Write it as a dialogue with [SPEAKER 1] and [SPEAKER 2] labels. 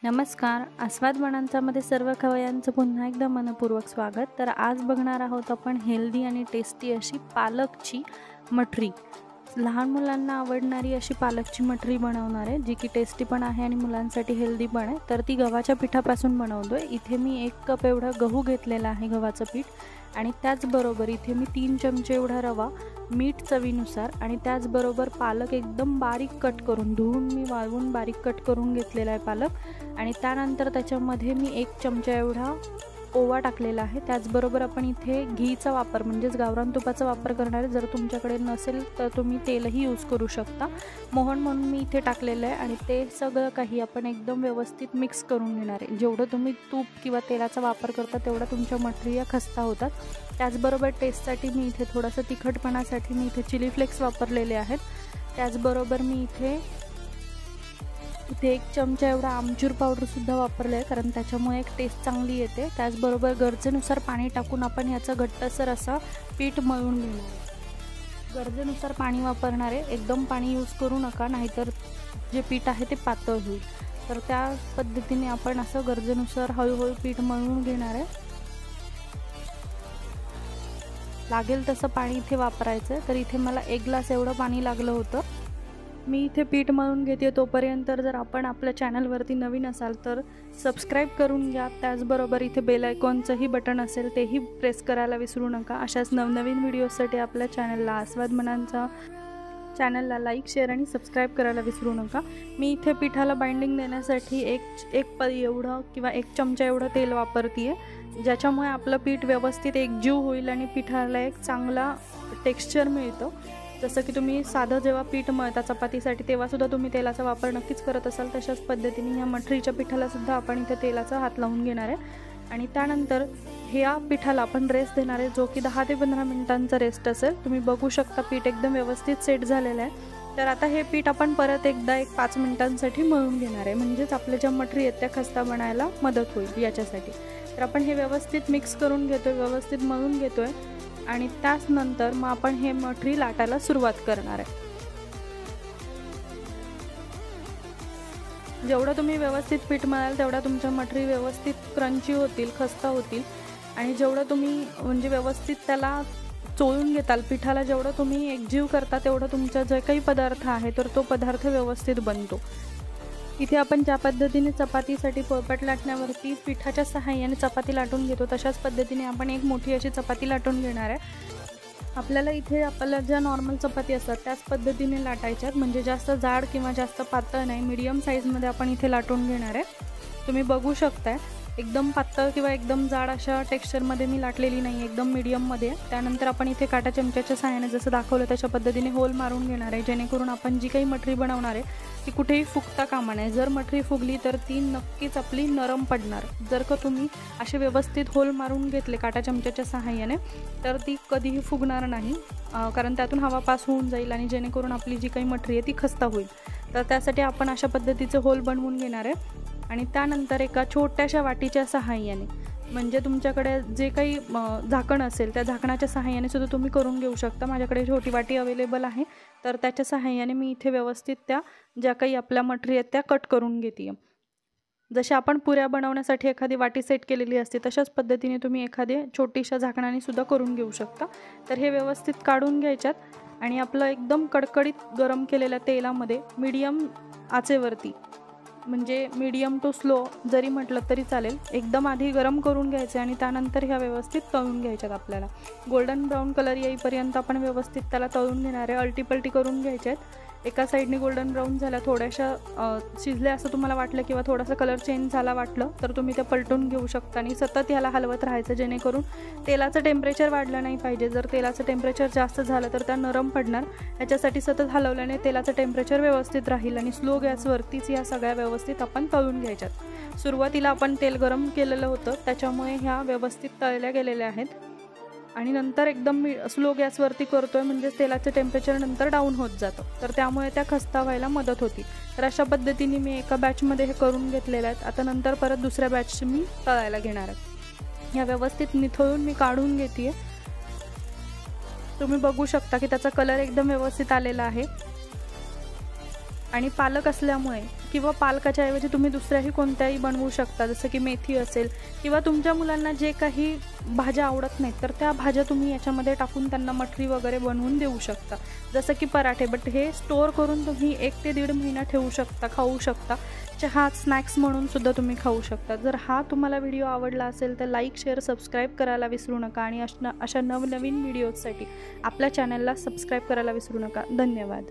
[SPEAKER 1] नमस्कार, आस्वाद बनांचामध्ये सर्व खवय्यांचं पुन्हा एकदा मनपूर्वक स्वागत। तर आज बघणार आहोत आपण हेल्दी आणि टेस्टी अशी पालकची मठरी। लहान मुलांना आवडणारी अशी पालकची मठरी बनवणार आहे, जी की टेस्टी पण आहे आणि मुलांसाठी हेल्दी पण आहे। तर ती गव्हाच्या पिठापासून बनवतोय। इथे मी 1 कप एवढा गहू घेतलेला आहे गव्हाचं पीठ आणि त्याचबरोबर इथे मी 3 चमचे एवढा रवा, मीठ चवीनुसार आणि त्याचबरोबर पालक एकदम बारीक कट करून धुवून मी वाळवून बारीक कट करून घेतलेला आहे पालक। आणि त्यानंतर त्याच्यामध्ये मी 1 चमचा एवढा ओवा टाकलेला आहे। त्याचबरोबर आपण इथे घीचा वापर म्हणजेच गावरान तुपाचा वापर करणार आहे। जर तुमच्याकडे नसेल तर तुम्ही तेलही यूज करू शकता। मोहन म्हणून मी इथे टाकलेलं आहे आणि ते सगळं काही आपण एकदम व्यवस्थित मिक्स करून घेणार आहे। जेवढं तुम्ही तूप किंवा तेलाचा वापर करता तेवढा तुमच्या मठरी या खस्ता होतात। त्याचबरोबर टेस्टसाठी मी इथे थोडासा तिखटपणासाठी मी इथे चिली फ्लेक्स वापरलेले आहेत। त्याचबरोबर मी इथे 1 चमचा एवढा आमचूर पावडर सुद्धा वापरले आहे, कारण त्याच्यामुळे एक टेस्ट चांगली येते। त्याचबरोबर गरजेनुसार पाणी टाकून आपण याचा घट्टसर असा पीठ मळून घेणार आहे। गरजेनुसार पाणी वापरणार आहे, एकदम पाणी यूज करू नका, नाहीतर जे पीठ आहे ते पातळ होईल। तर त्या पद्धतीने आपण असं गरजेनुसार हळूहळू पीठ मळून घेणार आहे। लागेल तसं पाणी इथे वापरायचं। तर इथे मला 1 ग्लास एवढं पाणी लागलं होतं। मी इथे पीठ मळून घेते। तोपर्यंत जर आपण आपल्या चॅनलवरती नवीन असाल तर सबस्क्राईब करून घ्या। त्याचबरोबर इथे बेल आयकॉनचंही बटन असेल तेही प्रेस करायला विसरू नका। अशाच नवनवीन व्हिडिओसाठी आपल्या चॅनलला आस्वाद बनांचा चॅनलला लाईक, शेअर आणि सबस्क्राईब करायला विसरू नका। मी इथे पिठाला बाइंडिंग देण्यासाठी एक पळी एवढं किंवा 1 चमचा एवढं तेल वापरते, ज्याच्यामुळे आपलं पीठ व्यवस्थित एकजीव होईल आणि पिठाला एक चांगला टेक्स्चर मिळतो। जसं की तुम्ही साधं जेव्हा पीठ मळता चपातीसाठी तेव्हासुद्धा तुम्ही तेलाचा वापर नक्कीच करत असाल, तशाच पद्धतीने ह्या मठरीच्या पिठाला सुद्धा आपण इथे तेलाचा हात लावून घेणार आहे। आणि त्यानंतर ह्या पिठाला आपण रेस्ट देणार आहे, जो की 10 ते 15 मिनिटांचा रेस्ट असेल। तुम्ही बघू शकता पीठ एकदम व्यवस्थित सेट झालेलं आहे। तर आता हे पीठ आपण परत एकदा 5 मिनिटांसाठी मळून घेणार आहे, म्हणजेच आपल्या ज्या मठरी आहेत त्या खस्ता बनायला मदत होईल याच्यासाठी। तर आपण हे व्यवस्थित मिक्स करून घेतोय, व्यवस्थित मळून घेतोय आणि त्यानंतर मग आपण हे मठरी लाटायला सुरुवात करणार आहे। जेवढं तुम्ही व्यवस्थित पीठ मळाल तेवढा तुमच्या मठरी व्यवस्थित क्रंची होतील, खस्ता होतील। आणि जेवढं तुम्ही म्हणजे व्यवस्थित त्याला चोळून घेताल पिठाला, जेवढं तुम्ही एकजीव करता तेवढं तुमचा जे काही पदार्थ आहे तर तो पदार्थ व्यवस्थित बनतो। इथे आपण ज्या पद्धतीने चपातीसाठी पोळपाट लाटण्यावरती पिठाच्या सहाय्याने चपाती लाटून घेतो, तशाच पद्धतीने आपण एक मोठी अशी चपाती लाटून घेणार आहे। आपल्याला इथे आपल्या ज्या नॉर्मल चपाती असतात त्याच पद्धतीने लाटायच्यात, म्हणजे जास्त जाड किंवा जास्त पातळ नाही, मीडियम साईजमध्ये आपण इथे लाटून घेणार आहे। तुम्ही बघू शकताय एकदम पातळ किंवा एकदम जाड अशा टेक्स्चरमध्ये मी लाटलेली नाही, एकदम मीडियममध्ये आहे। त्यानंतर आपण इथे काटा चमच्याच्या सहाय्याने जसं दाखवलं तशा पद्धतीने होल मारून घेणार आहे, जेणेकरून आपण जी काही मठरी बनवणार आहे ती कुठेही फुगता कामा नये। जर मठरी फुगली तर ती नक्कीच आपली नरम पडणार। जर का तुम्ही असे व्यवस्थित होल मारून घेतले काटा चमच्याच्या सहाय्याने तर ती कधीही फुगणार नाही, कारण त्यातून हवा पास होऊन जाईल आणि जेणेकरून आपली जी काही मठरी आहे ती खस्ता होईल। तर त्यासाठी आपण अशा पद्धतीचे होल बनवून घेणार आहे। आणि त्यानंतर एका छोट्याशा वाटीच्या सहाय्याने, म्हणजे तुमच्याकडे जे काही झाकण असेल त्या झाकणाच्या सहाय्याने सुद्धा तुम्ही करून घेऊ शकता। माझ्याकडे छोटी वाटी अवेलेबल आहे, तर त्याच्या सहाय्याने मी इथे व्यवस्थित त्या ज्या काही आपल्या मठरी आहेत त्या कट करून घेते। जसे आपण पुऱ्या बनवण्यासाठी एखादी वाटी सेट केलेली असते तशाच पद्धतीने तुम्ही एखादी छोटीशा झाकणाने सुद्धा करून घेऊ शकता। तर हे व्यवस्थित काढून घ्यायच्यात आणि आपलं एकदम कडकडीत गरम केलेल्या तेलामध्ये मीडियम आचेवरती, म्हणजे मीडियम टू स्लो जरी म्हटलं तरी चालेल, एकदम आधी गरम करून घ्यायचे आणि त्यानंतर ह्या व्यवस्थित तळून घ्यायच्यात। आपल्याला गोल्डन ब्राऊन कलर येईपर्यंत आपण व्यवस्थित त्याला तळून घेणार आहे। अल्टीपल्टी करून घ्यायच्यात। एका साईडने गोल्डन ब्राऊन झाला, थोड्याशा शिजल्या असं तुम्हाला वाटलं किंवा थोडासा कलर चेंज झाला वाटलं तर तुम्ही ते पलटून घेऊ शकता आणि सतत ह्याला हलवत राहायचं, जेणेकरून तेलाचं टेम्परेचर वाढलं नाही पाहिजे। जर तेलाचं टेम्परेचर जास्त झालं तर त्या नरम पडणार। याच्यासाठी सतत हलवल्याने तेलाचं टेम्परेचर व्यवस्थित राहील आणि स्लो गॅसवरतीच या सगळ्या व्यवस्थित आपण तळून घ्यायच्यात। सुरुवातीला आपण तेल गरम केलेलं होतं, त्याच्यामुळे ह्या व्यवस्थित तळल्या गेलेल्या आहेत आणि नंतर एकदम स्लो गॅसवरती करतोय, म्हणजे तेलाचं टेम्परेचर नंतर डाऊन होत जातं, तर त्यामुळे त्या खस्ता व्हायला मदत होती। तर अशा पद्धतीने मी एका बॅचमध्ये हे करून घेतलेलं आहे। आता नंतर परत दुसऱ्या बॅच मी तळायला घेणार आहे। ह्या व्यवस्थित निथळून मी काढून घेते। तुम्ही बघू शकता की त्याचा कलर एकदम व्यवस्थित आलेला आहे आणि पालक असल्यामुळे किंवा पालकाच्या ऐवजी तुम्ही दुसऱ्याही कोणत्याही बनवू शकता, जसं की मेथी असेल किंवा तुमच्या मुलांना जे काही भाज्या आवडत नाहीत तर त्या भाज्या तुम्ही याच्यामध्ये टाकून त्यांना मटरी वगैरे बनवून देऊ शकता, जसं की पराठे. बट हे स्टोअर करून तुम्ही 1 ते 1.5 महिना ठेवू शकता, खाऊ शकता. चहा स्नॅक्स म्हणून सुद्धा तुम्ही खाऊ शकता. जर हा तुम्हाला व्हिडिओ आवडला असेल तर लाईक, शेअर, सबस्क्राईब करायला विसरू नका आणि अशा नवनवीन व्हिडिओजसाठी आपल्या चॅनलला सबस्क्राईब करायला विसरू नका. धन्यवाद.